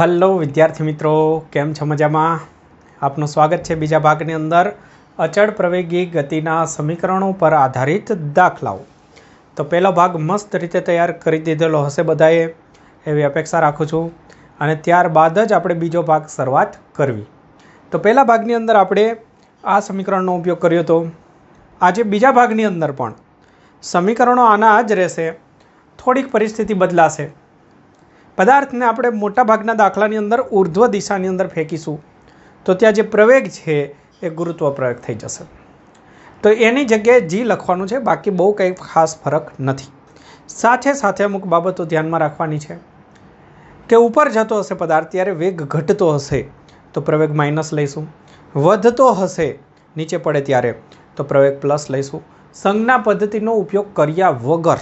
Hello વિદ્યાર્થી મિત્રો, કેમ છો? મજામાં? આપનું સ્વાગત છે બીજા ભાગની અંદર અચળ પ્રવેગી ગતિના સમીકરણો પર આધારિત દાખલાઓ. તો પહેલો ભાગ મસ્ત રીતે તૈયાર કરી દીધેલો હશે બધાએ, એવી અપેક્ષા રાખું છું. અને ત્યારબાદ જ આપણે બીજો ભાગ શરૂઆત કરવી. તો પહેલા ભાગની અંદર આપણે આ સમીકરણનો ઉપયોગ કર્યો હતો. આજે બીજા ભાગની અંદર પણ સમીકરણો આના જ રહેશે, થોડીક પરિસ્થિતિ બદલાશે. પદાર્થને આપણે મોટા ભાગના દાખલાની અંદર ઉર્ધ્વ દિશાની અંદર ફેંકીશું તો ત્યાં જે પ્રવેગ છે એ ગુરુત્વ પ્રવેગ થઈ જશે. તો એની જગ્યાએ જી લખવાનું છે, બાકી બહુ કંઈ ખાસ ફરક નથી. સાથે સાથે અમુક બાબતો ધ્યાનમાં રાખવાની છે કે ઉપર જતો હશે પદાર્થ ત્યારે વેગ ઘટતો હશે તો પ્રવેગ માઇનસ લઈશું, વધતો હશે નીચે પડે ત્યારે તો પ્રવેગ પ્લસ લઈશું. સંજ્ઞા પદ્ધતિનો ઉપયોગ કર્યા વગર,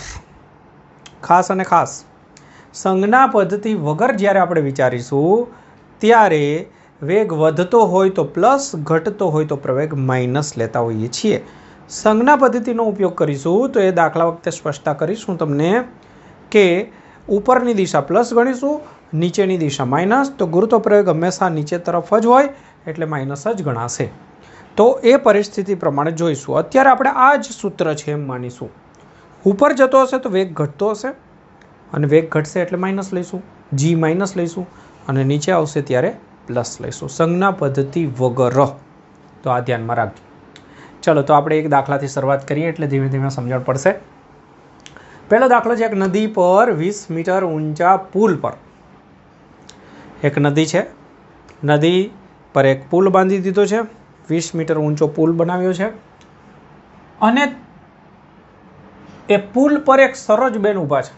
ખાસ અને ખાસ સંજ્ઞા પદ્ધતિ વગર જ્યારે આપણે વિચારીશું ત્યારે વેગ વધતો હોય તો પ્લસ, ઘટતો હોય તો પ્રવેગ માઇનસ લેતા હોઈએ છીએ. સંજ્ઞા પદ્ધતિનો ઉપયોગ કરીશું તો એ દાખલા વખતે સ્પષ્ટતા કરીશું તમને કે ઉપરની દિશા પ્લસ ગણીશું, નીચેની દિશા માઇનસ, તો ગુરુત્વ પ્રવેગ હંમેશા નીચે તરફ જ હોય એટલે માઇનસ જ ગણાશે. તો એ પરિસ્થિતિ પ્રમાણે જોઈશું. અત્યારે આપણે આ જ સૂત્ર છે એમ માનીશું. ઉપર જતો હશે તો વેગ ઘટતો હશે અને વેગ ઘટશે એટલે માઇનસ લઈશું, જી માઇનસ લઈશું, અને નીચે આવશે ત્યારે પ્લસ લઈશું, સંજ્ઞા પદ્ધતિ વગર. તો આ ધ્યાનમાં રાખજો. ચલો, તો આપણે એક દાખલાથી શરૂઆત કરીએ એટલે ધીમે ધીમે સમજણ પડશે. પહેલો દાખલો છે, એક નદી પર 20 મીટર ઊંચા પુલ પર. એક નદી છે, નદી પર એક પુલ બાંધી દીધો છે, 20 મીટર ઊંચો પુલ બનાવ્યો છે, અને એ પુલ પર એક સરોજબેન ઊભા છે.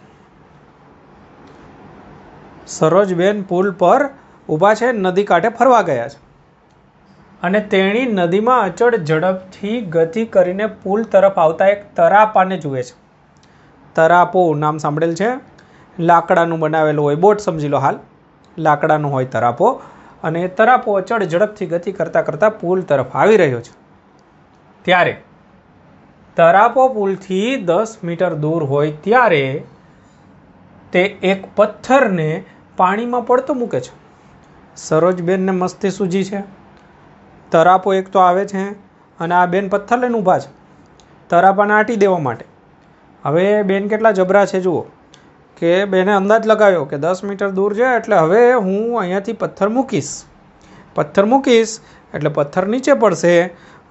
સરોજબેન પુલ પર ઊભા છે, નદી કાંઠે ફરવા ગયા છે, અને તેણી નદીમાં અચળ ઝડપથી ગતિ કરીને પુલ તરફ આવતા એક તરાપાને જુએ છે. તરાપો નામ સાંભળેલ છે, લાકડાનું બનાવેલું હોય, બોટ સમજી લો હાલ, લાકડાનું હોય તરાપો, અને તરાપો અચળ ઝડપથી ગતિ કરતાં કરતાં પુલ તરફ આવી રહ્યો છે. ત્યારે તરાપો પુલથી 10 મીટર દૂર હોય ત્યારે તે એક પથ્થરને પાણીમાં પડતો મૂકે છે. સરોજબેનને મસ્તી સૂજી છે. તરાપો એક તો આવે છે અને આ બેન પથ્થર લઈને ઊભા છે તરાપાને આંટી દેવા માટે. હવે બેન કેટલા જબરા છે જુઓ, કે બેને અંદાજ લગાવ્યો કે 10 મીટર દૂર છે એટલે હવે હું અહીંયાથી પથ્થર મૂકીશ એટલે પથ્થર નીચે પડશે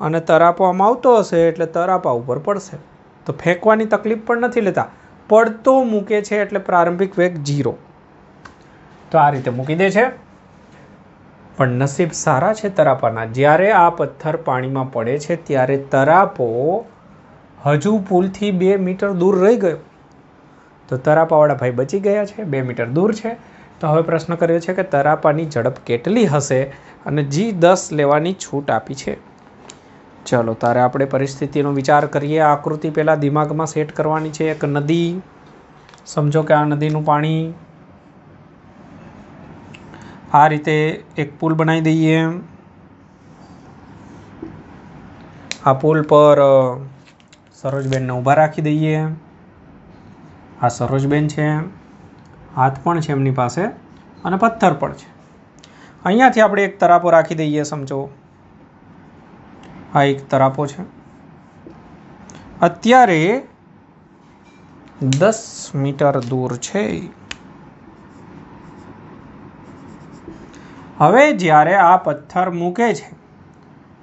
અને તરાપો આમ આવતો હશે એટલે તરાપા ઉપર પડશે. તો ફેંકવાની તકલીફ પણ નથી લેતા, પડતો મૂકે છે એટલે પ્રારંભિક વેગ 0. તો આ રીતે મૂકી દે છે. પણ નસીબ સારા છે તરાપાના, જ્યારે આ પથ્થર પાણીમાં પડે છે ત્યારે તરાપો હજુ પુલથી 2 મીટર દૂર રહી ગયો. તો તરાપાવાળા ભાઈ બચી ગયા છે, 2 મીટર દૂર છે. તો હવે પ્રશ્ન કર્યો છે કે તરાપાની ઝડપ કેટલી હશે અને જી 10 લેવાની છૂટ આપી છે. ચલો, તારે આપણે પરિસ્થિતિનો વિચાર કરીએ. આકૃતિ પહેલાં દિમાગમાં સેટ કરવાની છે. એક નદી, સમજો કે આ નદીનું પાણી, આ રીતે એક પુલ બનાવી દઈએ. આ પુલ પર સરોજબેનને ઊભા રાખી દઈએ. આ સરોજબેન છે, હાથ પણ છે એમની પાસે અને પથ્થર પણ છે. અહીંયાથી આપણે એક તરાપો રાખી દઈએ. સમજો આ એક તરાપો છે. અત્યારે 10 મીટર દૂર છે. હવે જ્યારે આ પથ્થર મૂકે છે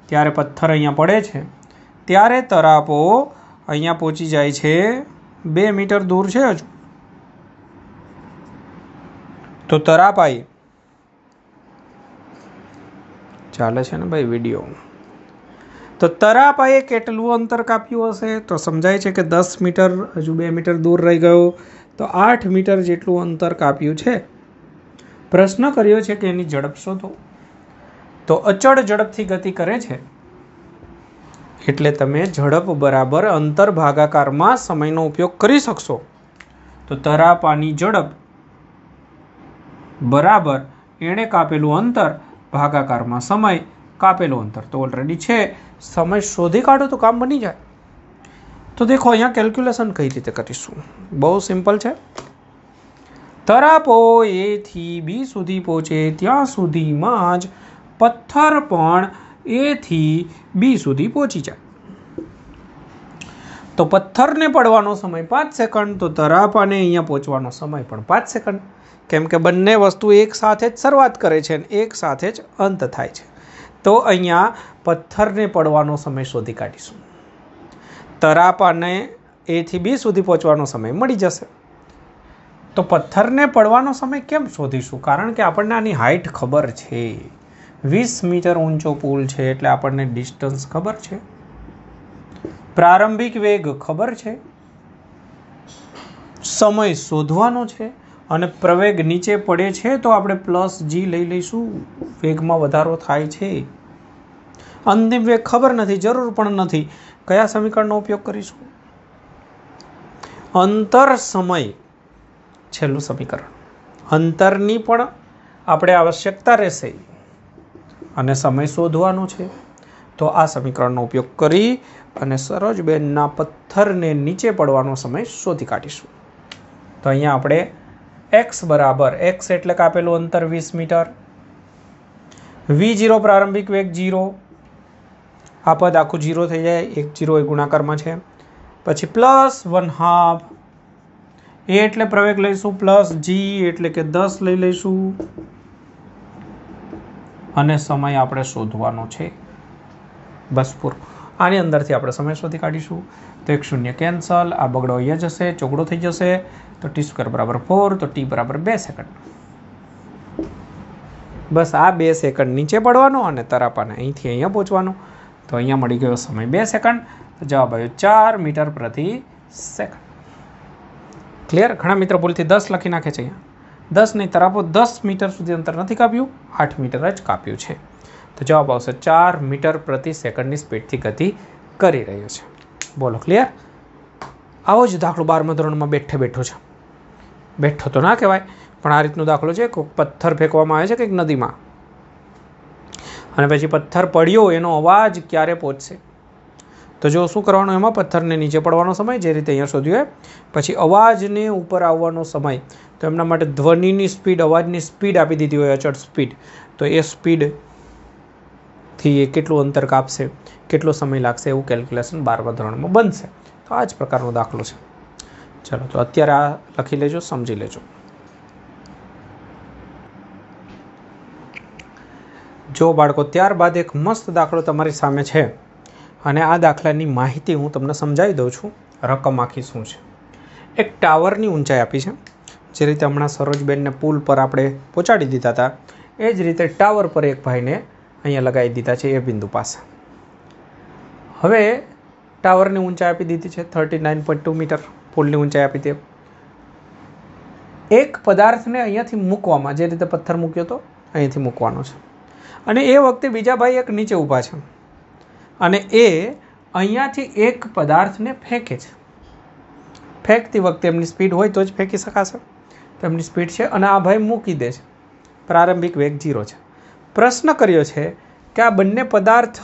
ત્યારે પથ્થર અહીંયા પડે છે ત્યારે તરાપો અહીંયા પહોંચી જાય છે, 2 મીટર દૂર છે હજુ. તો તરાપાએ, ચાલે છે ને ભાઈ વિડીયો, તો તરાપાએ કેટલું અંતર કાપ્યું હશે? તો સમજાય છે કે 10 મીટર, હજુ 2 મીટર દૂર રહી ગયો, તો 8 મીટર જેટલું અંતર કાપ્યું છે. પ્રશ્ન કર્યો છે કે એની ઝડપ શોધો. તો અચળ ઝડપથી ગતિ કરે છે એટલે તમે ઝડપ બરાબર અંતર ભાગાકારમાં સમયનો ઉપયોગ કરી શકશો. તો તરાપાની ઝડપ બરાબર એણે કાપેલું અંતર ભાગાકારમાં સમય, કાપેલું અંતર તો ઓલરેડી છે, સમય શોધી કાઢો તો કામ બની જાય. તો દેખો અહીંયા કેલ્ક્યુલેશન કઈ રીતે કરીશું, બહુ સિમ્પલ છે. તરાપો એ થી બી સુધી પહોંચે ત્યાં સુધીમાં જ પથ્થર પણ એ થી બી સુધી પહોંચી જાય. તો પથ્થરને પડવાનો સમય 5 સેકન્ડ, તો તરાપાને અહીંયા પહોંચવાનો સમય પણ 5 સેકન્ડ, કેમ કે બંને વસ્તુ એક સાથે જ શરૂઆત કરે છે અને એક સાથે જ અંત થાય છે. તો અહીંયા પથ્થરને પડવાનો સમય શોધી કાઢીશું. તરાપાને એ થી બી સુધી પહોંચવાનો સમય મળી જશે. તો પથ્થરને પડવાનો સમય કેમ શોધીશું? કારણ કે આપણને આની હાઇટ ખબર છે. 20 મીટર ઊંચો પુલ છે એટલે આપણને ડિસ્ટન્સ ખબર છે, પ્રારંભિક વેગ ખબર છે, સમય શોધવાનો છે, અને પ્રવેગ નીચે પડે છે તો આપણે +g લઈ લઈશું. વેગમાં વધારો થાય છે. અંતિમ વેગ ખબર નથી, જરૂર પણ નથી. કયા સમીકરણનો ઉપયોગ કરીશું? અંતર સમય, છેલ્લું સમીકરણ. અંતરની પણ આપણે આવશ્યકતા રહેશે અને સમય શોધવાનો છે. તો આ સમીકરણનો ઉપયોગ કરી અને સરોજબેનના પથ્થરને નીચે પડવાનો સમય શોધી કાઢીશું. તો અહીંયા આપણે x બરાબર, x એટલે કે આપેલું અંતર 20 મીટર, v0 પ્રારંભિક વેગ 0, આ પદ આખું 0 થઈ જાય, 1 0 એ ગુણાકારમાં છે, પછી +1/2, એ એટલે પ્રવેગ લઈશું, +g એટલે કે 10 લઈ લઈશું, અને સમય આપણે શોધવાનો છે. બસ પૂરું. આની અંદરથી આપણે સમય શોધી કાઢીશું. તો 1 0 કેન્સલ, આ બગડો અહીંયા જશે, ચોગડો થઈ જશે. તો t² બરાબર 4, તો t બરાબર 2 સેકન્ડ. બસ આ 2 સેકન્ડ નીચે પડવાનો અને તરાપાને અહીંથી અહીંયા પહોંચવાનો. તો અહીંયા મળી ગયો સમય 2 સેકન્ડ. તો જવાબ આવ્યો 4 મીટર પ્રતિ સેકન્ડ. ક્લિયર? ઘણા મિત્રો ભૂલથી 10 લખી નાખે છે. અહીંયા 10 નહીં, તરાપો 10 મીટર સુધી અંતર નથી કાપ્યું, 8 મીટર જ કાપ્યું છે. તો જવાબ આવશે 4 મીટર પ્રતિ સેકન્ડની સ્પીડથી ગતિ કરી રહ્યો છે. બોલો, ક્લિયર? આવો જ દાખલો 12મા ધોરણમાં બેઠો છે. બેઠો તો ના કહેવાય, પણ આ રીતનો દાખલો છે. કોઈક પથ્થર ફેંકવામાં આવે છે કંઈક નદીમાં, અને પછી પથ્થર પડ્યો, એનો અવાજ ક્યારે પહોંચશે? તો જો શું કરવાનું, એમાં પથ્થરને નીચે પડવાનો સમય જે રીતે અહીંયા શોધ્યો હોય, પછી અવાજને ઉપર આવવાનો સમય. તો એમના માટે ધ્વનિની સ્પીડ, અવાજની સ્પીડ આપી દીધી હોય, અચળ સ્પીડ. તો એ સ્પીડથી એ કેટલું અંતર કાપશે, કેટલો સમય લાગશે, એવું કેલ્ક્યુલેશન 12મા ધોરણમાં બનશે. તો આ જ પ્રકારનો દાખલો છે. ચલો, તો અત્યારે આ લખી લેજો, સમજી લેજો. જો બાળકો, ત્યારબાદ એક મસ્ત દાખલો તમારી સામે છે, અને આ દાખલાની માહિતી હું તમને સમજાવી દઉં છું. રકમ આખી શું છે. એક ટાવરની ઊંચાઈ આપી છે. જે રીતે હમણાં સરોજબેનને પુલ પર આપણે પહોંચાડી દીધા હતા, એ જ રીતે ટાવર પર એક ભાઈને અહીંયા લગાવી દીધા છે એ બિંદુ પાસે. હવે ટાવરની ઊંચાઈ આપી દીધી છે 39.2 મીટર, પુલની ઊંચાઈ આપી હતી. એક પદાર્થને અહીંયાથી મૂકવામાં, જે રીતે પથ્થર મૂક્યો હતો અહીંથી મૂકવાનો છે, અને એ વખતે બીજા ભાઈ એક નીચે ઊભા છે, અને એ અહીંયાથી એક પદાર્થને ફેંકે છે. ફેંકતી વખતે એમની સ્પીડ હોય તો જ ફેંકી શકાશે, તો એમની સ્પીડ છે, અને આ ભાઈ મૂકી દે છે. પ્રારંભિક વેગ 0 છે. પ્રશ્ન કર્યો છે કે આ બંને પદાર્થ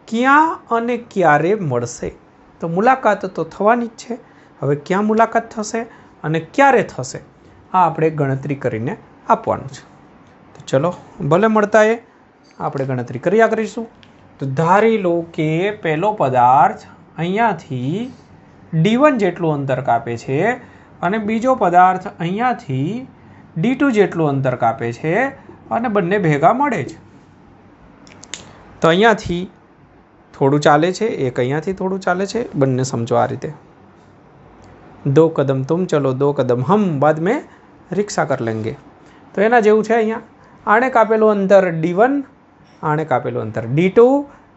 ક્યાં અને ક્યારે મળશે? તો મુલાકાત તો થવાની જ છે. હવે ક્યાં મુલાકાત થશે અને ક્યારે થશે, આ આપણે ગણતરી કરીને આપવાનું છે. તો ચલો, ભલે મળતા એ આપણે ગણતરી કર્યા કરીશું. તો ધારી લો કે પહેલો પદાર્થ અહીંયાથી d1 જેટલું અંતર કાપે છે, અને બીજો પદાર્થ અહીંયાથી d2 જેટલું અંતર કાપે છે, અને બંને ભેગા મળે છે. તો અહીંયાથી થોડું ચાલે છે, એક અહીંયાથી થોડું ચાલે છે. બંને સમજો આ રીતે, 2 કદમ તુમ ચલો 2 કદમ હમ, બાદ મેં રિક્ષા કર લેંગે. તો એના જેવું છે. અહીંયા આણે કાપેલું અંતર d1, આણે કાપેલું અંતર d2,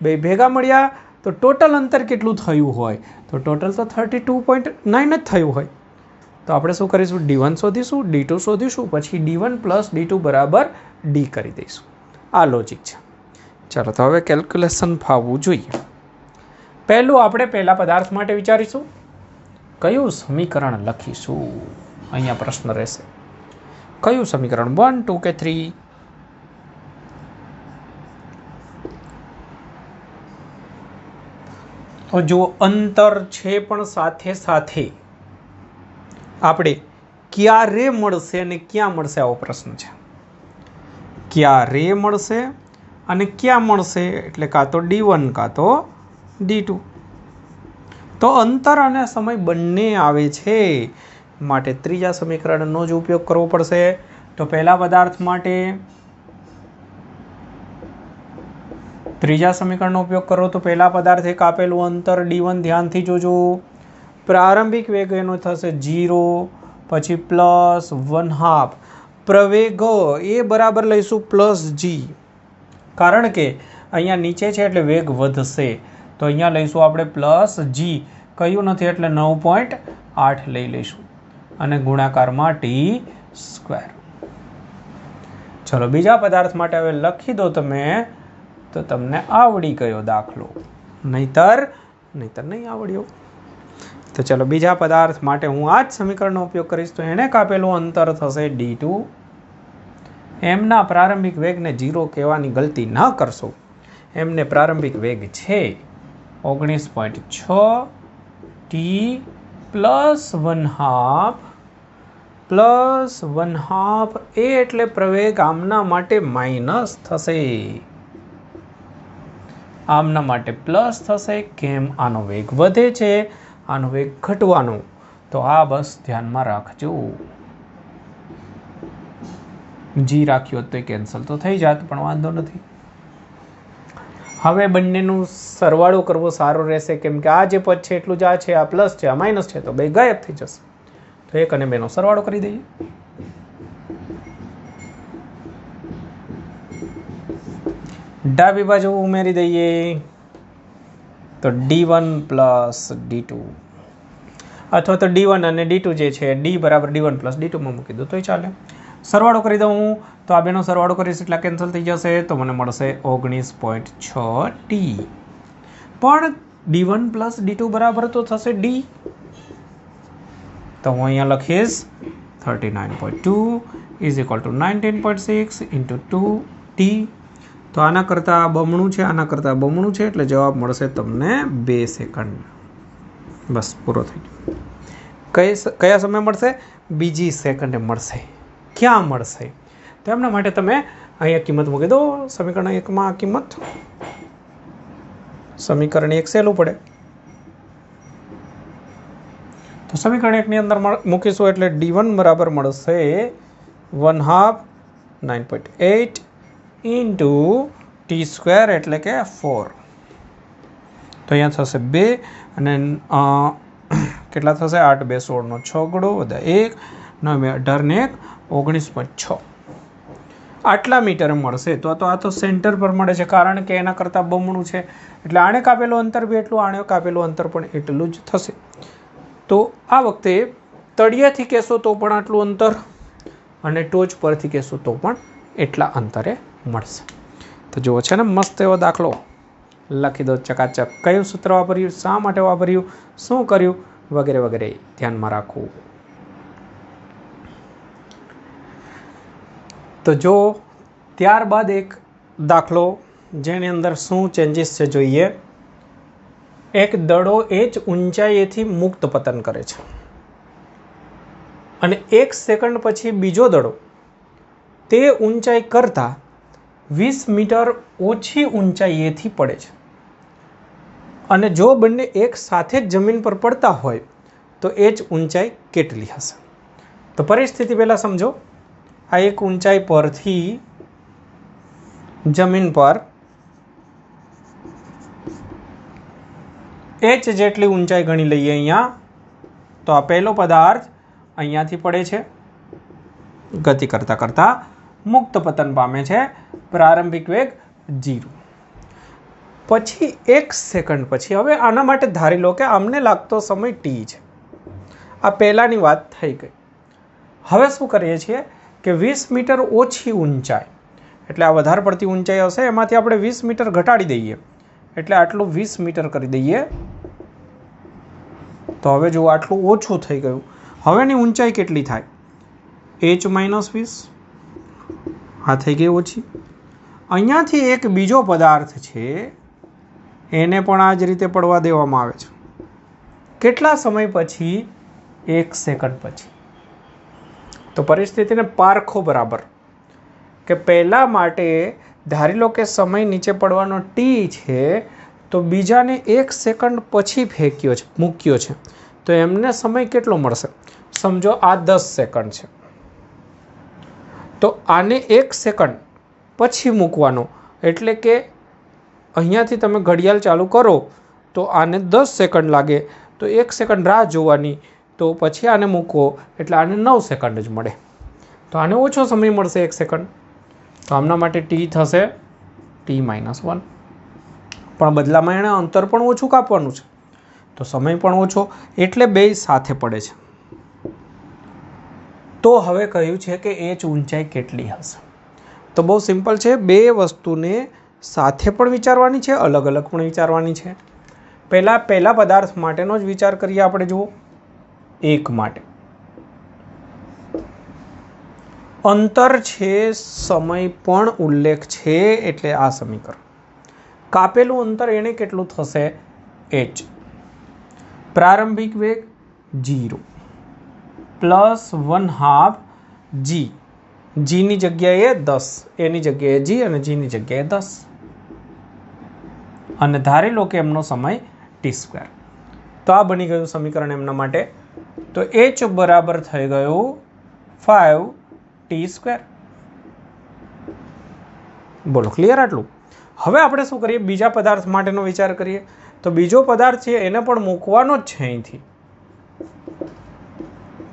બે ભેગા મળ્યા તો ટોટલ અંતર કેટલું થયું હોય? તો ટોટલ તો 32.9 જ થયું હોય. તો આપણે શું કરીશું? d1 શોધીશું, d2 શોધીશું, પછી d1 + d2 બરાબર d કરી દઈશું. આ લોજિક છે. ચાલો, તો હવે કેલ્ક્યુલેશન ફાવવું જોઈએ. પહેલું આપણે પહેલા પદાર્થ માટે વિચારીશું, કયું સમીકરણ લખીશું? અહીંયા પ્રશ્ન રહેશે, કયું સમીકરણ, 1, 2 કે 3? તો જો અંતર છે, પણ સાથે સાથે આપણે ક્યારે મળશે અને ક્યાં મળશે આવો પ્રશ્ન છે. ક્યારે મળશે અને ક્યાં મળશે એટલે કાં તો D1 કાં તો D2. તો અંતર અને સમય બંને આવે છે માટે ત્રીજા સમીકરણનો જ ઉપયોગ કરવો પડશે. તો પહેલા પદાર્થ માટે ત્રીજા સમીકરણનો ઉપયોગ કરો તો પહેલા પદાર્થ એક આપેલું અંતર D1 ધ્યાનથી જોજો. પ્રારંભિક વેગ એનો થશે 0, પછી +1/2. પ્રવેગ એ બરાબર લઈશું +g, કારણ કે અહીંયા નીચે છે એટલે વેગ વધશે, તો અહીંયા લઈશું આપણે +g. કયું નથી એટલે 9.8 લઈ લઈશું અને ગુણાકારમાં t². ચલો બીજા પદાર્થ માટે હવે લખી દો તમે, તો તમને આવડી ગયો દાખલો, નહીતર નહીં આવડ્યો. તો ચલો બીજા પદાર્થ માટે હું આ જ સમીકરણનો ઉપયોગ કરીશ. તો એને કાપેલું અંતર થશે D2. એમના પ્રારંભિક વેગને 0 કહેવાની ગલતી ન કરશો. એમને પ્રારંભિક વેગ છે 19.6 t +1/2 એ એટલે પ્રવેગ આમના માટે માઇનસ થશે, આમના માટે પ્લસ થશે. કેમ? આનો વેગ વધે છે, આનો વેગ ઘટવાનો. તો આ બસ ધ્યાનમાં રાખજો. જી રાખ્યો તો કેન્સલ તો થઈ જાત, પણ વાંધો નથી. હવે બંનેનું સરવાળો કરવો સારો રહેશે, કેમ કે આ જે પદ છે એટલું જ આ છે, આ પ્લસ છે, આ માઇનસ છે, તો બે ગાયબ થઈ જશે. તો 1 અને 2 નો સરવાળો કરી દઈએ. ડાબી બાજુ ઉમેરી દઈએ તો D1 + D2, અથવા તો D1 અને D2 જે છે D બરાબર D1 + D2 માં મૂકી દો તોય ચાલે. સરવાળો કરી દઉં તો આ બેનો સરવાળો કરીશ એટલે કેન્સલ થઈ જશે, તો મને મળશે 19.6 t. પણ D1 + D2 બરાબર તો થશે D, તો હું અહીંયા લખીશ 39.2 = 19.6 × 2t. તો આના કરતાં બમણું છે, આના કરતાં બમણું છે, એટલે જવાબ મળશે તમને 2 સેકન્ડ. બસ પૂરો થઈ ગયો. કયા સમય મળશે? બીજી સેકન્ડે મળશે. ક્યાં મળશે? તો એમના માટે તમે અહીંયા કિંમત મૂકી દો. સમીકરણ 1માં આ કિંમત, સમીકરણ 1 સહેલું પડે, તો સમીકરણ 1 ની અંદર મૂકીશું એટલે D1 બરાબર મળશે 1/2 9.8 × t² એટલે કે 4. તો અહીંયા થશે 2 અને કેટલા થશે? 8 2 16 નો 6 ગણો વધે 1 9 18 ને 19.6. આટલા મીટર મળશે. તો આ તો સેન્ટર પર મળે છે, કારણ કે એના કરતાં બમણું છે, એટલે આણે કાપેલું અંતર બી એટલું, આણે કાપેલું અંતર પણ એટલું જ થશે. તો આ વખતે તળિયેથી કહેશો તો પણ આટલું અંતર, અને ટોચ પરથી કહેશો તો પણ એટલા અંતરે મળશે. તો જુઓ છે ને મસ્ત એવો દાખલો, લખી દો ચકાચક. કયું સૂત્ર વાપર્યું, શા માટે વાપર્યું, શું કર્યું, વગેરે વગેરે ધ્યાનમાં રાખવું. તો જો ત્યારબાદ એક દાખલો જેની અંદર શું ચેન્જીસ છે જોઈએ. એક દડો h ઊંચાઈએથી મુક્ત પતન કરે છે અને 1 સેકન્ડ પછી બીજો દડો તે ઊંચાઈ કરતાં 20 મીટર ઓછી ઊંચાઈએથી પડે છે, અને જો બંને એક સાથે જ જમીન પર પડતા હોય તો h ઊંચાઈ કેટલી હશે? તો પરિસ્થિતિ પહેલાં સમજો. આ એક ઊંચાઈ પરથી જમીન પર h જેટલી ઊંચાઈ ગણી લઈએ અહીંયા. તો આ પહેલો પદાર્થ અહીંયાથી પડે છે, ગતિ કરતાં કરતાં મુક્ત પતન પામે છે, પ્રારંભિક વેગ 0. પછી 1 સેકન્ડ પછી, હવે આના માટે ધારી લો કે અમને લાગતો સમય t છે. આ પહેલાંની વાત થઈ ગઈ. હવે શું કરીએ છીએ કે 20 મીટર ઓછી ઊંચાઈ, એટલે આ વધારે પડતી ઊંચાઈ હશે, એમાંથી આપણે 20 મીટર ઘટાડી દઈએ, એટલે આટલું 20 મીટર કરી દઈએ. તો હવે જો આટલું ઓછું થઈ ગયું. હવેની ઊંચાઈ કેટલી થાય? h - 20, આ થઈ ગઈ ઓછી. અહીંયાથી એક બીજો પદાર્થ છે, એને પણ આ જ રીતે પડવા દેવામાં આવે છે. કેટલા સમય પછી? 1 સેકન્ડ પછી. તો પરિસ્થિતિને પારખો બરાબર કે પહેલા માટે ધારી લો કે સમય નીચે પડવાનો ટી છે, તો બીજાને 1 સેકન્ડ પછી મૂક્યો છે, તો એમને સમય કેટલો મળશે? સમજો આ 10 સેકન્ડ છે, તો આને 1 સેકન્ડ પછી મૂકવાનો, એટલે કે અહીંયાથી તમે ઘડિયાળ ચાલુ કરો તો આને 10 સેકન્ડ લાગે, તો 1 સેકન્ડ રાહ જોવાની, તો પછી આને મૂકો એટલે આને 9 સેકન્ડ જ મળે. તો આને ઓછો સમય મળશે 1 સેકન્ડ. તો આમના માટે ટી થશે t-1, પણ બદલામાં એણે અંતર પણ ઓછું કાપવાનું છે, તો સમય પણ ઓછો, એટલે બે સાથે પડે છે. તો હવે કહ્યું છે કે h ઊંચાઈ કેટલી હશે? તો બહુ સિમ્પલ છે, બે વસ્તુને સાથે પણ વિચારવાની છે, અલગ અલગ પણ વિચારવાની છે. પહેલા પદાર્થ માટેનો જ વિચાર કરીએ આપણે. જુઓ, 1 માટે અંતર છે, સમય પણ ઉલ્લેખ છે, એટલે આ સમીકરણ. કાપેલું અંતર એને કેટલું થશે? h. પ્રારંભિક વેગ 0 પ્લસ 1/2 g. g ની જગ્યાએ 10, એની જગ્યાએ g અને g ની જગ્યાએ 10, અને ધારી લો કે એમનો સમય t². તો આ બની ગયું સમીકરણ એમના માટે. તો h બરાબર થઈ ગયું 5t². બોલો, ક્લિયર આટલું? હવે આપણે શું કરીએ? બીજા પદાર્થ માટેનો વિચાર કરીએ. તો બીજો પદાર્થ છે એને પણ મૂકવાનો જ છે અહીંથી.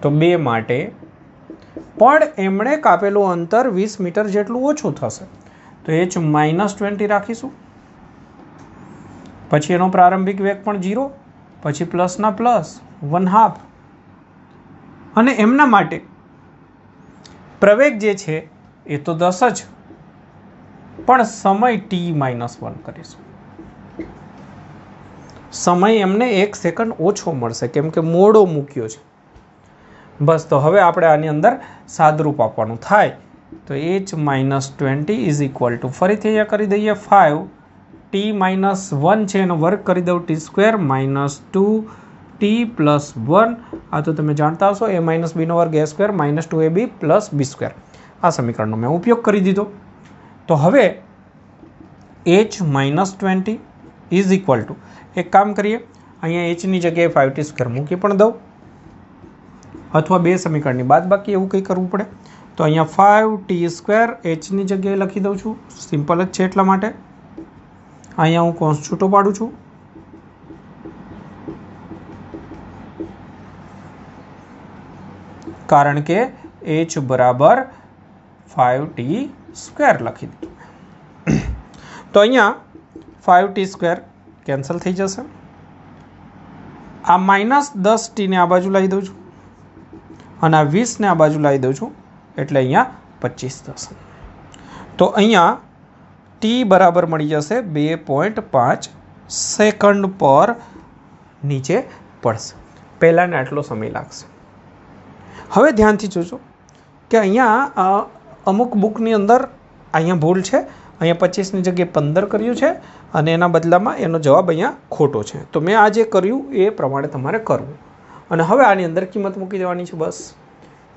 તો 2 માટે પણ એમણે કાપેલું અંતર 20 મીટર જેટલું ઓછું થશે, તો h -20 રાખીશું. પછી એનો પ્રારંભિક વેગ પણ 0, પછી પ્લસના પ્લસ 1/2, અને એમના માટે પ્રવેગ જે છે એ તો 10 જ, પણ સમય t-1 કરીશું. સમય એમને 1 સેકન્ડ ઓછો મળશે, કેમ કે મોડો મૂક્યો છે. બસ, તો હવે આપણે આની અંદર સાદરૂપ આપવાનું થાય. તો h -20 ઇઝ ઇક્વલ ટુ, ફરીથી અહીંયા કરી દઈએ 5t-1 છે એનો વર્ગ કરી દઉં t² -2t + 1. આ તો તમે જાણતા હશો, a - b નો વર્ગ a² -2ab + b². આ સમીકરણનો મેં ઉપયોગ કરી દીધો. તો હવે h -20 ઇઝ ઇક્વલ ટુ, એક કામ કરીએ, અહીંયા h ની જગ્યાએ 5t² મૂકી પણ દઉં, અથવા બે સમીકરણની બાદબાકી એવું કંઈ કરવું પડે. તો અહીંયા 5t² h ની જગ્યાએ લખી દઉં છું, સિમ્પલ જ છે એટલા માટે. અહીંયા હું કૌંસ છૂટો પાડું છું. કારણ કે h બરાબર 5t² લખી દીધું. તો અહીંયા 5t² કેન્સલ થઈ જશે. આ -10t ને આ બાજુ લાવી દઉં છું, અને આ 20 ને આ બાજુ લાવી દઉં છું, એટલે અહીંયા 25 થશે. તો અહીંયા t બરાબર મળી જશે 2.5 સેકન્ડ પર નીચે પડશે. પહેલાંને આટલો સમય લાગશે. હવે ધ્યાનથી જોજો કે અહીંયા અમુક બુકની અંદર અહીંયા ભૂલ છે. અહીંયા 25 ની જગ્યાએ 15 કર્યું છે, અને એના બદલામાં એનો જવાબ અહીંયા ખોટો છે. તો મેં આ જે કર્યું એ પ્રમાણે તમારે કરવું. અને હવે આની અંદર કિંમત મૂકી દેવાની છે. બસ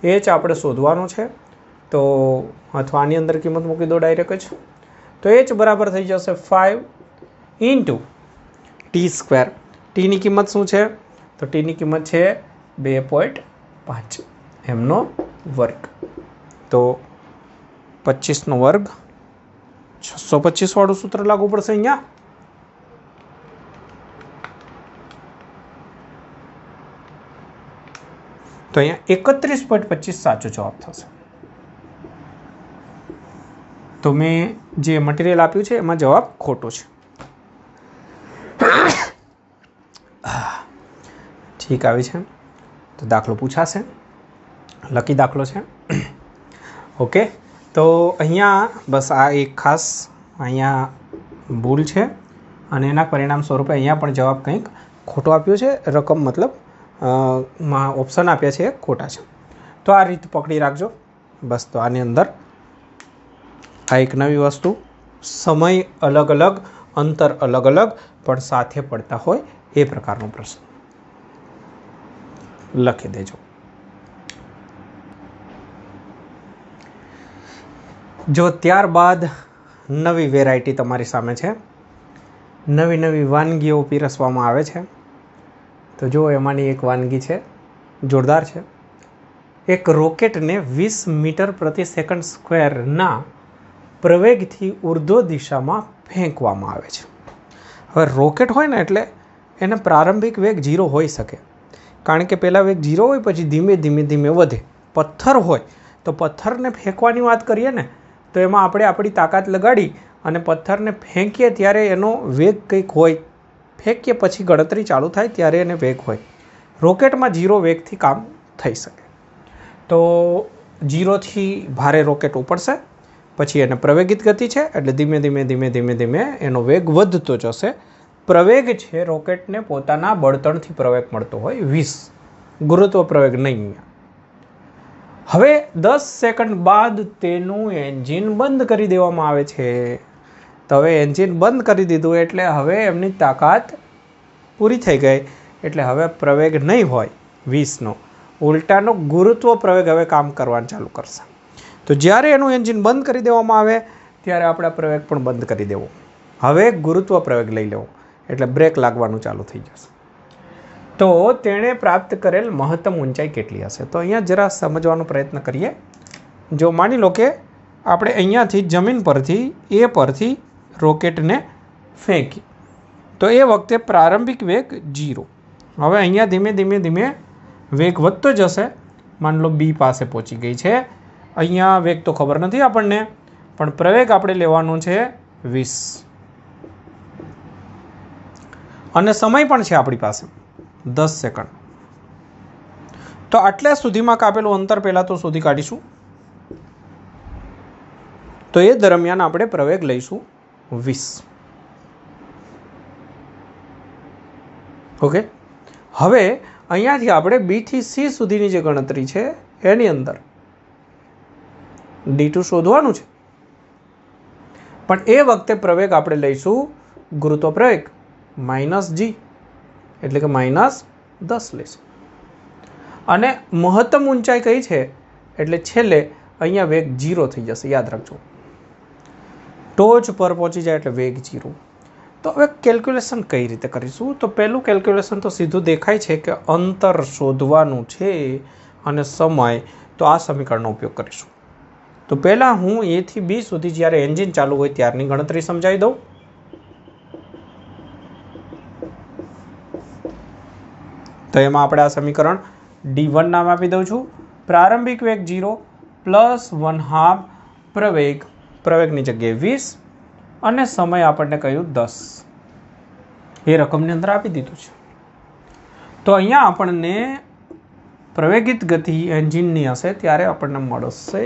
h આપણે શોધવાનો છે, તો અથવા આની અંદર કિંમત મૂકી દો ડાયરેક્ટ જ. તો h બરાબર થઈ જશે 5 × t². t ની કિંમત શું છે? તો t ની કિંમત છે 2.5, એમનો વર્ગ. તો 25 નો વર્ગ 625 વાળું સૂત્ર લાગુ પડશે અહીંયા. તો અહીંયા 31.25 સાચો જવાબ થશે. તો મેં જે મટીરિયલ આપ્યું છે એમાં જવાબ ખોટો છે. ઠીક આવી છે. તો દાખલો પૂછાશે, લકી દાખલો છે. ઓકે, તો અહીંયા બસ આ એક ખાસ અહીંયા ભૂલ છે, અને એના પરિણામ સ્વરૂપે અહીંયા પણ જવાબ કંઈક ખોટો આપ્યો છે. રકમ મતલબ ઓપ્શન આપ્યા છે ખોટા છે. તો આ રીત પકડી રાખજો. બસ, તો આની અંદર આ એક નવી વસ્તુ, સમય અલગ અલગ, અંતર અલગ અલગ પણ સાથે પડતા હોય એ પ્રકારનો પ્રશ્ન લખી દેજો. જો ત્યારબાદ નવી વેરાયટી તમારી સામે છે, નવી નવી વાનગીઓ પીરસવામાં આવે છે. તો જો એમાંની એક વાનગી છે, જોરદાર છે. એક રોકેટને 20 મીટર પ્રતિ સેકન્ડ સ્ક્વેરના પ્રવેગથી ઉર્ધ્વ દિશામાં ફેંકવામાં આવે છે. હવે રોકેટ હોય ને એટલે એને પ્રારંભિક વેગ 0 હોઈ શકે, કારણ કે પહેલાં વેગ 0 હોય, પછી ધીમે ધીમે ધીમે વધે. પથ્થર હોય તો પથ્થરને ફેંકવાની વાત કરીએ ને, તો એમાં આપણે આપણી તાકાત લગાડી અને પથ્થરને ફેંકીએ ત્યારે એનો વેગ કંઈક હોય, ફેંકીએ પછી ગણતરી ચાલુ થાય ત્યારે એને વેગ હોય. રોકેટમાં 0 વેગથી કામ થઈ શકે. તો 0થી ભારે રોકેટ ઉપડશે, પછી એને પ્રવેગિત ગતિ છે એટલે ધીમે ધીમે ધીમે ધીમે ધીમે એનો વેગ વધતો જશે. પ્રવેગ છે રોકેટને પોતાના બળતણથી પ્રવેગ મળતો હોય 20, ગુરુત્વ પ્રવેગ નહીં. હવે 10 સેકન્ડ બાદ તેનું એન્જિન બંધ કરી દેવામાં આવે છે. તો હવે એન્જિન બંધ કરી દીધું એટલે હવે એમની તાકાત પૂરી થઈ ગઈ, એટલે હવે પ્રવેગ નહીં હોય 20નો, ઉલટાનો ગુરુત્વ પ્રવેગ હવે કામ કરવાનું ચાલુ કરશે. તો જ્યારે એનું એન્જિન બંધ કરી દેવામાં આવે ત્યારે આપણે પ્રવેગ પણ બંધ કરી દેવો. હવે ગુરુત્વ પ્રવેગ લઈ લેવો એટલે બ્રેક લાગવાનું ચાલુ થઈ જશે. તો તેણે પ્રાપ્ત કરેલ મહત્તમ ઊંચાઈ કેટલી હશે? તો અહીંયા જરા સમજવાનો પ્રયત્ન કરીએ. જો માની લો કે આપણે અહીંયાથી જમીન પરથી એ પરથી રોકેટને ફેંકી, તો એ વખતે પ્રારંભિક વેગ 0. હવે અહીંયા ધીમે ધીમે ધીમે વેગ વધતો જશે. માની લો બી પાસે પહોંચી ગઈ છે. અહીંયા વેગ તો ખબર નથી આપણને, પણ પ્રવેગ આપણે લેવાનો છે 20 અને સમય પણ છે આપણી પાસે 10 સેકન્ડ. તો આટલા સુધીમાં કાપેલું અંતર પહેલાં તો શોધી કાઢીશું. તો એ દરમિયાન આપણે પ્રવેગ લઈશું 20. ઓકે, હવે અહીંયાથી આપણે બી થી સી સુધીની જે ગણતરી છે એની અંદર D2 શોધવાનું છે, પણ એ વખતે પ્રવેગ આપણે લઈશું ગુરુત્વ પ્રવેગ -g, એટલે કે -10 લઈશું. અને મહત્તમ ઊંચાઈ કઈ છે એટલે છેલ્લે અહીંયા વેગ 0 થઈ જશે, યાદ રાખજો. ટોચ પર પહોંચી જાય એટલે વેગ 0. તો હવે કેલ્ક્યુલેશન કઈ રીતે કરીશું? તો પહેલું કેલ્ક્યુલેશન તો સીધું દેખાય છે કે અંતર શોધવાનું છે અને સમય, તો આ સમીકરણનો ઉપયોગ કરીશું. તો પહેલાં હું એ થી બી સુધી જ્યારે એન્જિન ચાલુ હોય ત્યારની ગણતરી સમજાવી દઉં. તો એમાં આપણે આ સમીકરણ D1 નામ આપી દઉં છું. પ્રારંભિક વેગ 0 પ્લસ 1/2 પ્રવેગ, પ્રવેગની જગ્યાએ 20 અને સમય આપણને કહ્યું 10, એ રકમની અંદર આપી દીધું છે. તો અહીંયા આપણને પ્રવેગિત ગતિ એન્જિનની હશે ત્યારે આપણને મળશે,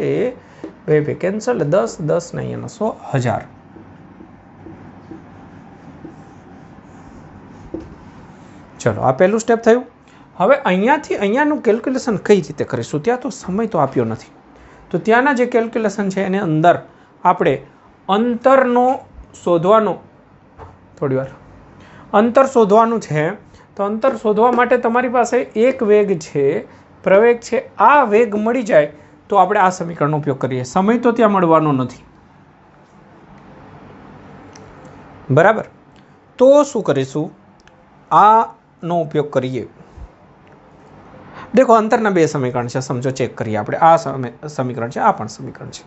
બે કેન્સલ, 10 10 ને અહીંયા 100,000. ચલો, આ પહેલું સ્ટેપ થયું. હવે અહીંયાથી અહીંયાનું કેલ્ક્યુલેશન કઈ રીતે કરીશું? ત્યાં તો સમય તો આપ્યો નથી, તો ત્યાંના જે કેલ્ક્યુલેશન છે એની અંદર આપણે અંતરનો શોધવાનો, થોડી વાર અંતર શોધવાનું છે. તો અંતર શોધવા માટે તમારી પાસે એક વેગ છે, પ્રવેગ છે. આ વેગ મળી જાય તો આપણે આ સમીકરણનો ઉપયોગ કરીએ. સમય તો ત્યાં મળવાનો નથી, બરાબર. તો શું કરીશું? આનો ઉપયોગ કરીએ. દેખો, અંતરના બે સમીકરણ છે, સમજો, ચેક કરીએ આપણે. આ સમીકરણ છે, આ પણ સમીકરણ છે.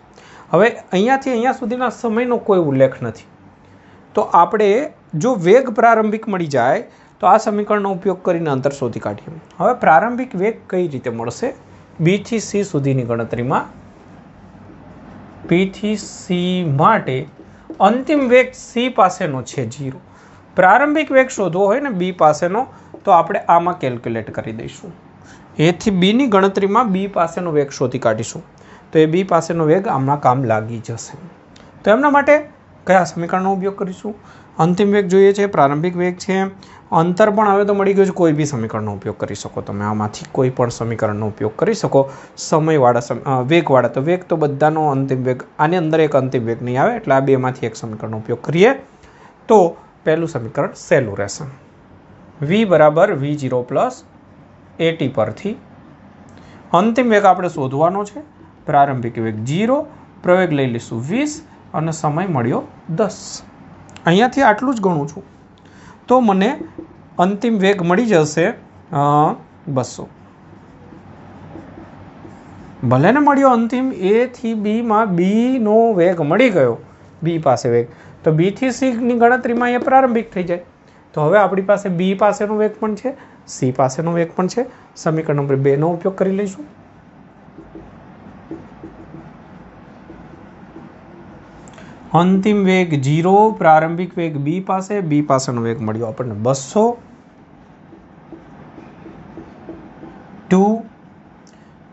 હવે અહીંયાથી અહીંયા સુધીના સમયનો કોઈ ઉલ્લેખ નથી, તો આપણે જો વેગ પ્રારંભિક મળી જાય તો આ સમીકરણનો ઉપયોગ કરીને અંતર શોધી કાઢીએ. હવે પ્રારંભિક વેગ કઈ રીતે મળશે? બી થી સી સુધીની ગણતરીમાં બી થી સી માટે અંતિમ વેગ સી પાસેનો છે 0. પ્રારંભિક વેગ શોધવો હોય ને બી પાસેનો, તો આપણે આમાં કેલ્ક્યુલેટ કરી દઈશું. એ થી બીની ગણતરીમાં બી પાસેનો વેગ શોધી કાઢીશું, તો એ બી પાસેનો વેગ આમાં કામ લાગી જશે. તો એમના માટે કયા સમીકરણનો ઉપયોગ કરીશું? અંતિમ વેગ જોઈએ છે, પ્રારંભિક વેગ છે, અંતર પણ હવે તો મળી ગયું છે. કોઈ બી સમીકરણનો ઉપયોગ કરી શકો તમે, આમાંથી કોઈ પણ સમીકરણનો ઉપયોગ કરી શકો. સમયવાળા વેગવાળા, તો વેગ તો બધાનો અંતિમ વેગ, આની અંદર એક અંતિમ વેગ નહીં આવે, એટલે આ બેમાંથી એક સમીકરણનો ઉપયોગ કરીએ તો પહેલું સમીકરણ સહેલું રહેશે. v બરાબર v0 પ્લસ at પરથી અંતિમ વેગ આપણે શોધવાનો છે. પ્રારંભિક વેગ 0 પ્રવેગ લઈ લઈશું 20 અને સમય મળ્યો 10. અહીંયાથી આટલું જ ગણું છું તો મને અંતિમ વેગ મળી જશે 200. ભલે ને મળ્યો અંતિમ A થી B માં B નો વેગ મળી ગયો, B પાસે વેગ, તો B થી C ની ગણતરીમાં અહીંયા પ્રારંભિક થઈ જાય. તો હવે આપણી પાસે B પાસેનો વેગ પણ છે, C પાસેનો વેગ પણ છે. સમીકરણ નંબર 2 નો ઉપયોગ કરી લઈશું. અંતિમ વેગ 0, પ્રારંભિક વેગ B પાસે, B પાસેનો વેગ મળ્યો આપણને 200. 2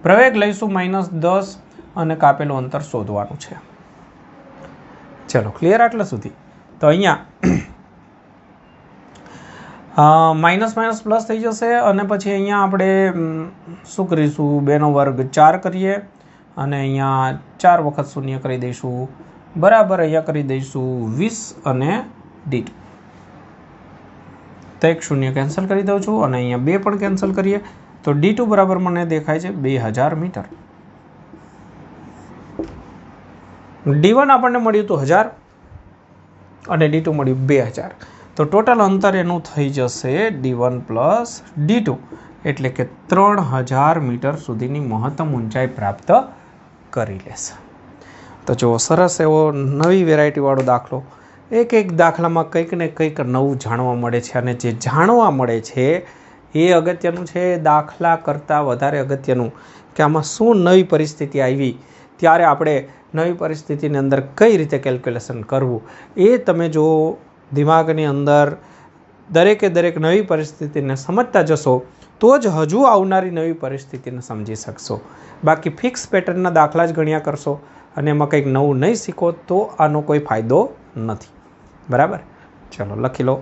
પ્રવેગ લઈશું -10 અને કાપેલું અંતર શોધવાનું છે. ચલો ક્લિયર આટલા સુધી. તો અહીંયા માઇનસ માઇનસ પ્લસ થઈ જશે અને પછી અહીંયા આપણે શું કરીશું, 2 નો વર્ગ 4 કરીએ અને અહીંયા 4 વખત શૂન્ય કરી દઈશું, બરાબર અહીંયા કરી દઈશું 20 અને D2. તો એક શૂન્ય કેન્સલ કરી દઉં છું અને અહીંયા 2 પણ કેન્સલ કરીએ તો D2 બરાબર મને દેખાય છે 2000 મીટર. D1 આપણને મળ્યું હતું 1000 અને D2 મળ્યું 2000. તો ટોટલ અંતર એનું થઈ જશે D1 પ્લસ D2 એટલે કે 3000 મીટર સુધીની મહત્તમ ઊંચાઈ પ્રાપ્ત કરી લેશે. તો જો સરસ એવો નવી વેરાયટીવાળો દાખલો. એક દાખલામાં કંઈક ને કંઈક નવું જાણવા મળે છે અને જે જાણવા મળે છે એ અગત્યનું છે. દાખલા કરતાં વધારે અગત્યનું કે આમાં શું નવી પરિસ્થિતિ આવી, ત્યારે આપણે નવી પરિસ્થિતિની અંદર કઈ રીતે કેલ્ક્યુલેશન કરવું, એ તમે જો દિમાગની અંદર દરેકે દરેક નવી પરિસ્થિતિને સમજતા જશો તો જ હજુ આવનારી નવી પરિસ્થિતિને સમજી શકશો. બાકી ફિક્સ પેટર્નના દાખલા જ ગણ્યા કરશો અને એમાં કંઈક નવું નહીં શીખો તો આનો કોઈ ફાયદો નથી. બરાબર, ચલો લખી લો.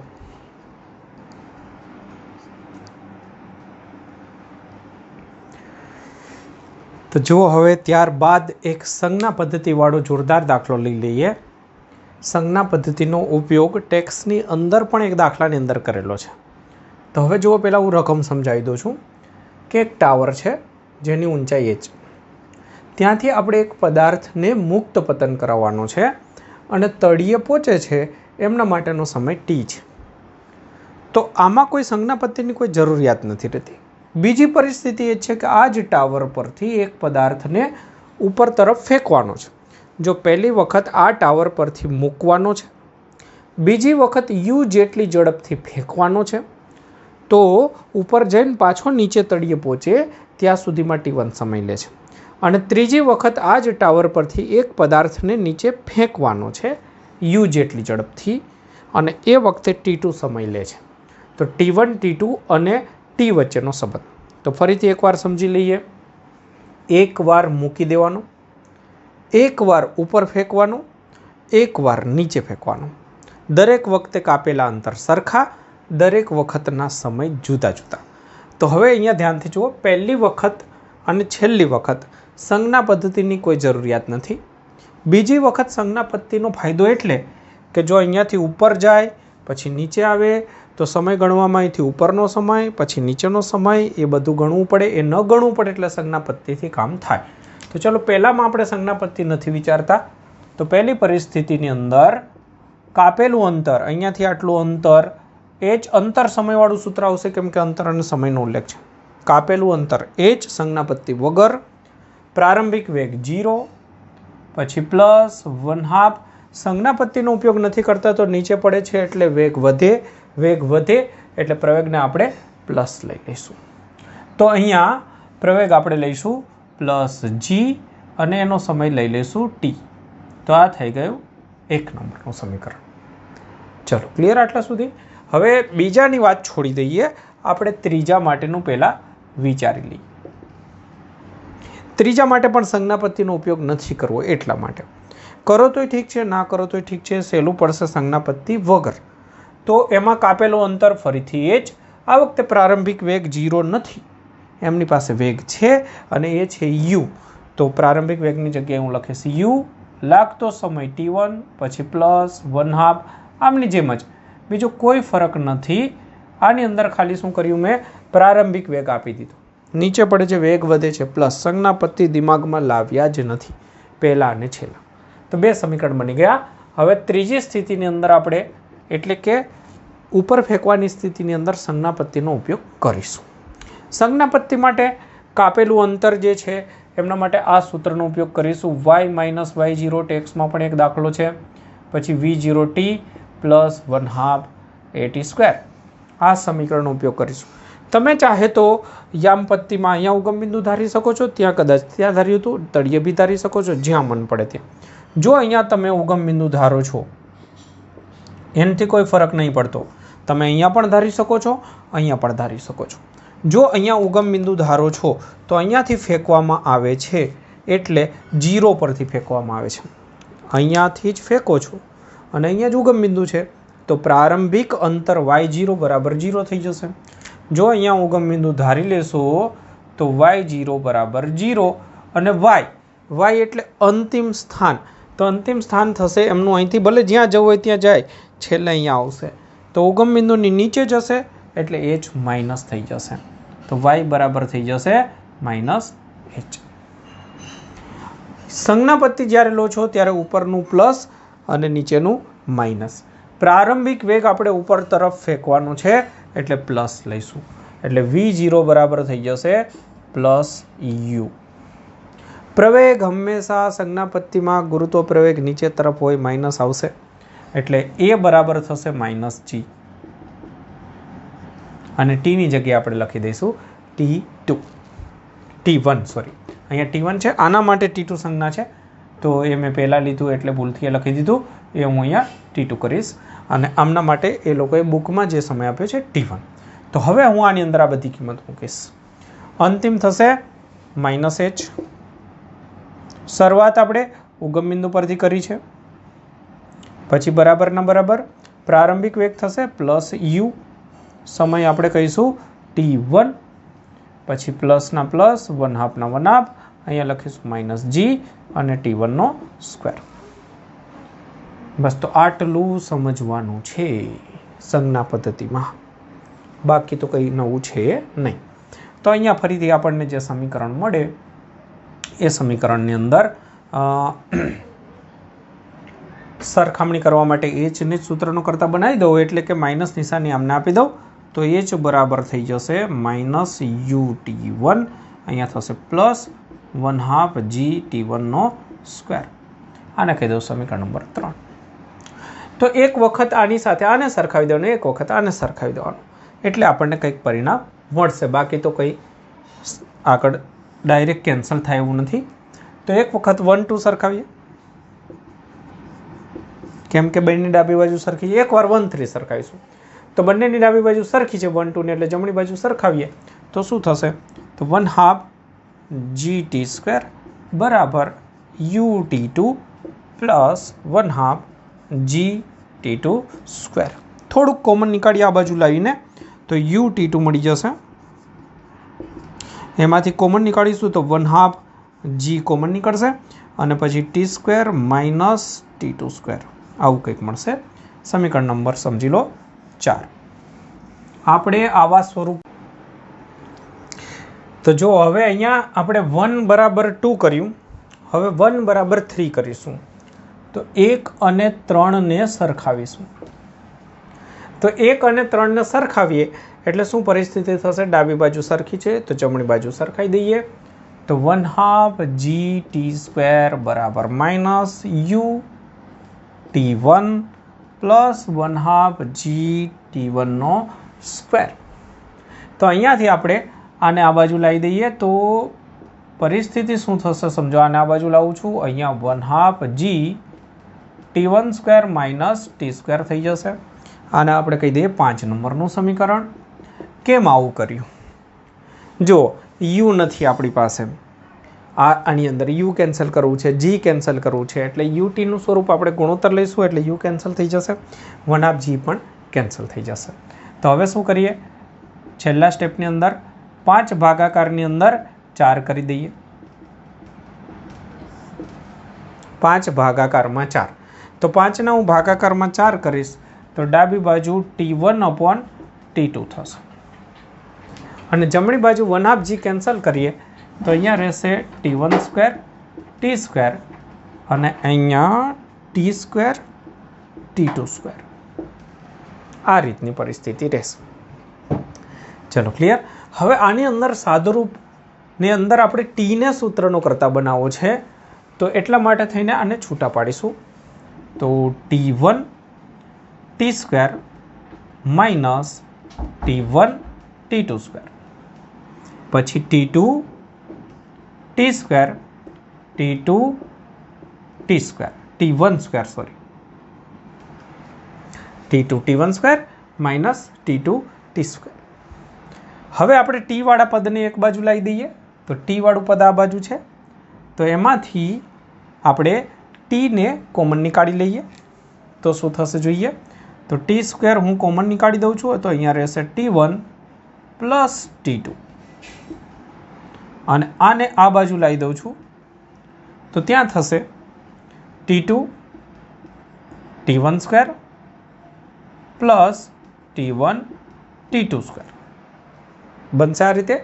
તો જુઓ હવે ત્યારબાદ એક સંજ્ઞા પદ્ધતિવાળો જોરદાર દાખલો લઈ લઈએ. સંજ્ઞા પદ્ધતિનો ઉપયોગ ટેક્સ્ટની અંદર પણ એક દાખલાની અંદર કરેલો છે. તો હવે જુઓ, પહેલાં હું રકમ સમજાવી દઉં છું કે એક ટાવર છે જેની ઊંચાઈ h. ત્યાંથી આપણે એક પદાર્થને મુક્ત પતન કરાવવાનો છે અને તળિયે પહોંચે છે એમના માટેનો સમય t છે. તો આમાં કોઈ સંજ્ઞા પદ્ધતિની કોઈ જરૂરિયાત નથી રહેતી. બીજી પરિસ્થિતિ એ છે કે આ જ ટાવર પરથી એક પદાર્થને ઉપર તરફ ફેંકવાનો છે. જો પહેલી વખત આ ટાવર પરથી મૂકવાનો છે, બીજી વખત u જેટલી ઝડપથી ફેંકવાનો છે, તો ઉપર જઈને પાછો નીચે તળિયે પહોંચે ત્યાં સુધીમાં t1 સમય લે છે. અને ત્રીજી વખત આ જ ટાવર પરથી એક પદાર્થને નીચે ફેંકવાનો છે u જેટલી ઝડપથી અને એ વખતે t2 સમય લે છે. તો t1, t2 અને t વચ્ચેનો સંબંધ. તો ફરીથી એકવાર સમજી લઈએ. એકવાર મૂકી દેવાનું, એકવાર ઉપર ફેંકવાનું, એકવાર નીચે ફેંકવાનું. દરેક વખતે કાપેલા અંતર સરખા, દરેક વખતના સમય જુદા જુદા. તો હવે અહીંયા ધ્યાનથી જુઓ, પહેલી વખત અને છેલ્લી વખત સંજ્ઞા પદ્ધતિની કોઈ જરૂરિયાત નથી. બીજી વખત સંજ્ઞા પદ્ધતિનો ફાયદો એટલે કે જો અહીંયાથી ઉપર જાય પછી નીચે આવે તો સમય ગણવામાં અહીંથી ઉપરનો સમય પછી નીચેનો સમય એ બધું ગણવું પડે. એ ન ગણવું પડે એટલે સંજ્ઞા પદ્ધતિથી કામ થાય. તો ચલો પહેલામાં આપણે સંજ્ઞા પદ્ધતિ નથી વિચારતા. તો પહેલી પરિસ્થિતિની અંદર કાપેલું અંતર, અહીંયાથી આટલું અંતર, એ જ અંતર સમયવાળું સૂત્ર આવશે કેમ કે અંતર અને સમયનો ઉલ્લેખ છે. કાપેલું અંતર h સંજ્ઞા પદ્ધતિ વગર, પ્રારંભિક વેગ 0, પછી +1/2. સંજ્ઞા પદ્ધતિનો ઉપયોગ નથી કરતા તો નીચે પડે છે એટલે વેગ વધે, વેગ વધે એટલે પ્રવેગને આપણે પ્લસ લઈ લઈશું. તો અહીંયા પ્રવેગ આપણે લઈશું +g અને એનો સમય લઈ લઈશું t. તો આ થઈ ગયું 1 નંબરનું સમીકરણ. ચલો ક્લિયર આટલા સુધી. હવે બીજાની વાત છોડી દઈએ, આપણે ત્રીજા માટેનું પહેલાં વિચારી લઈએ. ત્રીજા માટે પણ સંજ્ઞા પદ્ધતિનો ઉપયોગ નથી કરવો એટલા માટે. કરો તોય ઠીક છે, ના કરો તોય ઠીક છે, સહેલું પડશે સંજ્ઞા પદ્ધતિ વગર. તો એમાં કાપેલું અંતર ફરીથી એ જ. આ વખતે પ્રારંભિક વેગ 0 નથી, એમની પાસે વેગ છે અને એ છે u. તો પ્રારંભિક વેગની જગ્યાએ હું લખીશ u, લાગતો સમય t1, પછી +1/2, આમની જેમ જ, બીજો કોઈ ફરક નથી. આની અંદર ખાલી શું કર્યું, મેં પ્રારંભિક વેગ આપી દીધો. નીચે પડે છે વેગ વધે છે પ્લસ. સંજ્ઞા પદ્ધતિ દિમાગમાં લાવ્યા જ નથી પહેલા અને છેલ્લા. તો બે સમીકરણ બની ગયા. હવે ત્રીજી સ્થિતિની અંદર આપણે એટલે કે ઉપર ફેંકવાની સ્થિતિની અંદર સંજ્ઞાપત્તિનો ઉપયોગ કરીશું. સંજ્ઞાપત્તિ માટે કાપેલું અંતર જે છે એમના માટે આ સૂત્રનો ઉપયોગ કરીશું. y માઇનસ y0 ટેક્સમાં પણ એક દાખલો છે. પછી v0t પ્લસ 1/2 at². આ સમીકરણનો ઉપયોગ કરીશું. તમે ચાહે તો યામપત્તિમાં અહીંયા ઉગમ બિંદુ ધારી શકો છો, ત્યાં કદાચ ત્યાં ધાર્યું હતું, તળિયે બી ધારી શકો છો, જ્યાં મન પડે ત્યાં. જો અહીંયા તમે ઉગમ બિંદુ ધારો છો એનાથી કોઈ ફરક નહીં પડતો. તમે અહીંયા પણ ધારી શકો છો, અહીંયા પણ ધારી શકો છો. જો અહીંયા ઉગમ બિંદુ ધારો છો તો અહીંયાથી ફેંકવામાં આવે છે એટલે 0 પરથી ફેંકવામાં આવે છે. અહીંયાથી જ ફેંકો છો અને અહીંયા જ ઉગમ બિંદુ છે તો પ્રારંભિક અંતર y0 બરાબર 0 થઈ જશે. જો અહીંયા ઉગમ બિંદુ ધારી લેશો તો y0 બરાબર 0 અને y એટલે અંતિમ સ્થાન. તો અંતિમ સ્થાન થશે એમનું અહીંથી ભલે જ્યાં જવું હોય ત્યાં જાય, છેલ્લે અહીંયા આવશે તો ઉગમ બિંદુની નીચે જશે એટલે h માઇનસ થઈ જશે. તો y બરાબર થઈ જશે -h. સંજ્ઞાપત્તિ જ્યારે લો છો ત્યારે ઉપરનું પ્લસ અને નીચેનું માઇનસ. પ્રારંભિક વેગ આપણે ઉપર તરફ ફેંકવાનો છે એટલે પ્લસ લઈશું. એટલે v0 બરાબર થઈ જશે +u. પ્રવેગ હંમેશા સંજ્ઞાપત્તિમાં ગુરુત્વ પ્રવેગ નીચે તરફ હોય, માઇનસ આવશે એટલે a બરાબર થશે -g અને t ની જગ્યાએ આપણે લખી દઈશું t1 સોરી અહીંયા t1 છે, આના માટે t2 સંજ્ઞા છે તો એ મેં પહેલાં લીધું એટલે ભૂલથી લખી દીધું, એ હું અહીંયા t2 કરીશ. અને આમના માટે એ લોકોએ બુકમાં જે સમય આપ્યો છે t1. તો હવે હું આની અંદર આ બધી કિંમત મૂકીશ. અંતિમ થશે -h. શરૂઆત આપણે ઉગમ બિંદુ પરથી કરી છે, પછી બરાબરના બરાબર પ્રારંભિક વેગ થશે +u, સમય આપણે કહીશું t1, પછી પ્લસના પ્લસ 1/2 ના 1/2, અહીંયા લખીશું -g અને t1 સ્ક્વેર. બસ તો આટલું સમજવાનું છે સંજ્ઞા પદ્ધતિમાં, બાકી તો કંઈ નવું છે નહીં. તો અહીંયા ફરીથી આપણને જે સમીકરણ મળે એ સમીકરણની અંદર સરખામણી કરવા માટે h ને સૂત્રનો કરતા બનાવી દઉં એટલે કે માઇનસ નિશાની આમને આપી દઉં તો h બરાબર થઈ જશે -ut1, અહીંયા થશે +1/2 g t1 સ્ક્વેર. આને કહી દઉં સમીકરણ નંબર 3. તો એક વખત આની સાથે આને સરખાવી દેવાનું, એક વખત આને સરખાવી દેવાનું એટલે આપણને કંઈક પરિણામ મળશે. બાકી તો કંઈ આગળ ડાયરેક્ટ કેન્સલ થાય એવું નથી. તો એક વખત 1 2 સરખાવીએ, કેમ કે બંને ડાબી બાજુ સરખી. એકવાર 1 3 સરખાવીશું તો બંનેની ડાબી બાજુ સરખી છે 1 2 ને, એટલે જમણી બાજુ સરખાવીએ તો શું થશે? તો 1/2 gt² બરાબર ut2 પ્લસ 1/2 gt2 સ્ક્વેર. થોડુંક કોમન નીકાળીએ આ બાજુ લાવીને તો ut2 મળી જશે. એમાંથી કોમન નીકાળીશું તો 1/2 g કોમન નીકળશે અને પછી t² માઇનસ t2², આવું કંઈક મળશે. સમીકરણ નંબર સમજી લો 4. આપણે આવા સ્વરૂપ તો જો હવે અહીંયા આપણે 1 બરાબર 2 કર્યું, હવે 1 બરાબર 3 કરીશું તો 1 અને 3 ને સરખાવીશું. તો 1 અને 3 ને સરખાવીએ એટલે શું પરિસ્થિતિ થશે? ડાબી બાજુ સરખી છે તો જમણી બાજુ સરખાઈ દઈએ તો 1/2 gt² બરાબર -u t1 plus 1/2 gt1 square. તો અહીંયાથી આપણે આને આ બાજુ લાવી દઈએ તો પરિસ્થિતિ શું થશે સમજો. આને આ બાજુ લાવું છું, અહીંયા 1/2 g t1 square minus t² થઈ જશે. આને આપણે કહી દઈએ 5 નંબરનું સમીકરણ. કેમ આવું કર્યું? જો u નથી આપણી પાસે, આની અંદર u કેન્સલ કરવું છે, g કેન્સલ કરવું છે એટલે ut નું સ્વરૂપ આપણે ગુણોત્તર લઈશું એટલે u કેન્સલ થઈ જશે, 1/2 g પણ કેન્સલ થઈ જશે. તો હવે શું કરીએ? છેલ્લા સ્ટેપની અંદર 5 ભાગાકારની અંદર 4 કરી દઈએ. 5 ભાગાકારમાં 4 તો 5 ના હું ભાગાકારમાં 4 કરીશ તો ડાબી બાજુ t1/t2 થશે અને જમણી બાજુ 1/2 g કેન્સલ કરીએ તો અહીંયા રહેશે t1² t² અને અહીંયા t² t². આ રીતની પરિસ્થિતિ રહેશે. ચલો ક્લિયર. હવે આની અંદર સાદુરૂપની અંદર આપણે ટીને સૂત્રનો કરતા બનાવવો છે, તો એટલા માટે થઈને આને છૂટા પાડીશું. તો t1 t² minus t1 t², પછી t2 t² t2 t², t1² sorry, t2 t1² minus t2 t². હવે આપણે ટી વાળા પદને એક બાજુ લાવી દઈએ, તો ટી વાળું પદ આ બાજુ છે, તો એમાંથી આપણે ટીને કોમન નીકાળી લઈએ. તો શું થશે જોઈએ, તો t² હું કોમન નીકાળી દઉં છું, તો અહીંયા રહેશે t1 પ્લસ t2, અને આને આ બાજુ લાવી દઉં છું, તો ત્યાં થશે t2 t1² plus t1 t². બનશે આ રીતે.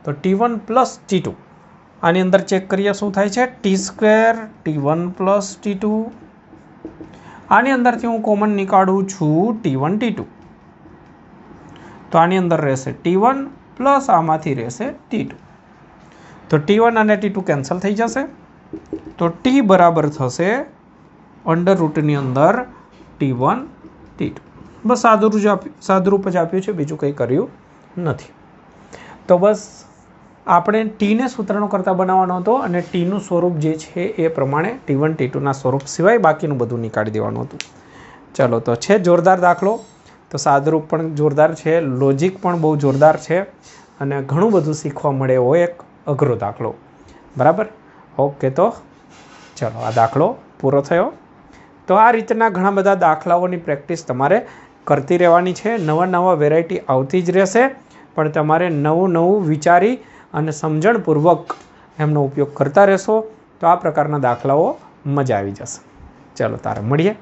તો t1 પ્લસ t2, આની અંદર ચેક કરીએ શું થાય છે, t² t1 પ્લસ t2, આની અંદરથી હું કોમન નીકાળું છું t1 t2, તો આની અંદર રહેશે t1 પ્લસ આમાંથી રહેશે t2, તો t1 અને t2 કેન્સલ થઈ જશે, તો t બરાબર થશે અંડરરૂટની અંદર t1 t2. બસ સાદુરૂપ જ આપ્યું છે, બીજું કંઈ કર્યું નથી. તો બસ આપણે ટીને સૂત્રનો કરતા બનાવવાનો હતો, અને ટીનું સ્વરૂપ જે છે એ પ્રમાણે t1 t2ના સ્વરૂપ સિવાય બાકીનું બધું નીકાળી દેવાનું હતું. ચલો, તો છે જોરદાર દાખલો. તો સાદુરૂપ પણ જોરદાર છે, લોજિક પણ બહુ જોરદાર છે, અને ઘણું બધું શીખવા મળે એવો એક અઘરો દાખલો. બરાબર, ઓકે. તો ચલો, આ દાખલો પૂરો થયો. તો આ રીતના ઘણા બધા દાખલાઓની પ્રેક્ટિસ તમારે કરતી રહેવાની છે. નવા વેરાયટી આવતી જ રહેશે, પણ તમારે નવું વિચારી અને સમજણપૂર્વક એમનો ઉપયોગ કરતા રહેશો, તો આ પ્રકારના દાખલાઓ મજા આવી જશે. ચલો, તારે મળીએ.